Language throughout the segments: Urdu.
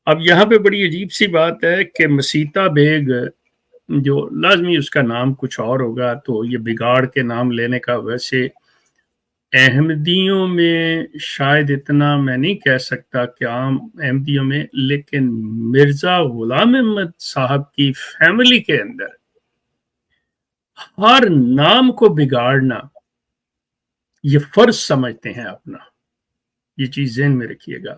اب یہاں پہ بڑی عجیب سی بات ہے کہ مسیتا بیگ، جو لازمی اس کا نام کچھ اور ہوگا، تو یہ بگاڑ کے نام لینے کا ویسے احمدیوں میں شاید اتنا میں نہیں کہہ سکتا کہ عام احمدیوں میں، لیکن مرزا غلام احمد صاحب کی فیملی کے اندر ہر نام کو بگاڑنا یہ فرض سمجھتے ہیں اپنا. یہ چیز ذہن میں رکھیے گا.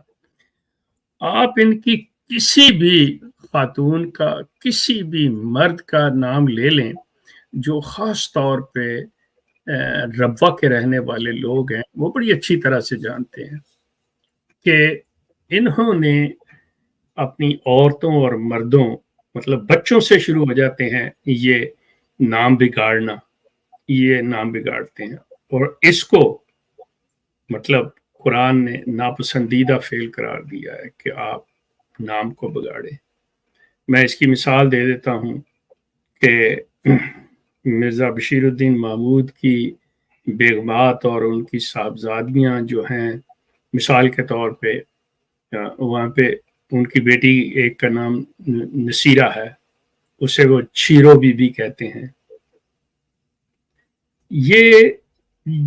آپ ان کی کسی بھی خاتون کا، کسی بھی مرد کا نام لے لیں جو خاص طور پہ ربوہ کے رہنے والے لوگ ہیں، وہ بڑی اچھی طرح سے جانتے ہیں کہ انہوں نے اپنی عورتوں اور مردوں، مطلب بچوں سے شروع ہو جاتے ہیں یہ نام بگاڑنا. یہ نام بگاڑتے ہیں اور اس کو مطلب قرآن نے ناپسندیدہ فعل قرار دیا ہے کہ آپ نام کو بگاڑیں. میں اس کی مثال دے دیتا ہوں کہ مرزا بشیر الدین محمود کی بیگمات اور ان کی صاحبزادیاں جو ہیں، مثال کے طور پہ وہاں پہ ان کی بیٹی ایک کا نام نصیرہ ہے، اسے وہ شیرو بی بی کہتے ہیں. یہ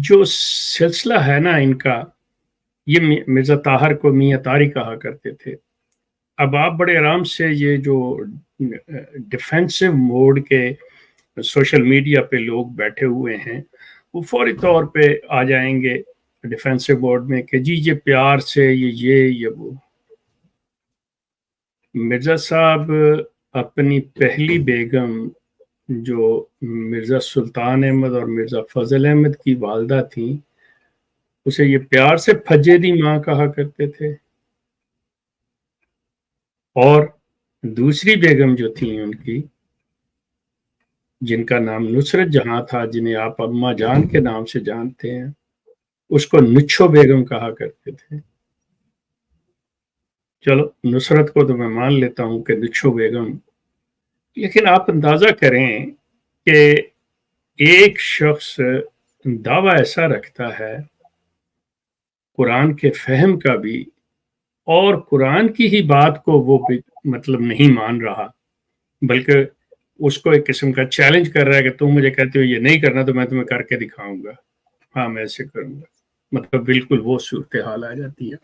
جو سلسلہ ہے نا ان کا، یہ مرزا طاہر کو میاں طاری کہا کرتے تھے. اب آپ بڑے آرام سے یہ جو ڈیفینسو موڈ کے سوشل میڈیا پہ لوگ بیٹھے ہوئے ہیں، وہ فوری طور پہ آ جائیں گے ڈیفینسو موڈ میں کہ جی یہ پیار سے یہ وہ. مرزا صاحب اپنی پہلی بیگم جو مرزا سلطان احمد اور مرزا فضل احمد کی والدہ تھیں، اسے یہ پیار سے پھجے دی ماں کہا کرتے تھے. اور دوسری بیگم جو تھیں ان کی، جن کا نام نصرت جہاں تھا، جنہیں آپ اماں جان کے نام سے جانتے ہیں، اس کو نچھو بیگم کہا کرتے تھے. چلو نصرت کو تو میں مان لیتا ہوں کہ نچھو بیگم، لیکن آپ اندازہ کریں کہ ایک شخص دعویٰ ایسا رکھتا ہے قرآن کے فہم کا بھی، اور قرآن کی ہی بات کو وہ بھی مطلب نہیں مان رہا، بلکہ اس کو ایک قسم کا چیلنج کر رہا ہے کہ تم مجھے کہتے ہو یہ نہیں کرنا تو میں تمہیں کر کے دکھاؤں گا. ہاں میں ایسے کروں گا. مطلب بالکل وہ صورتحال آ جاتی ہے.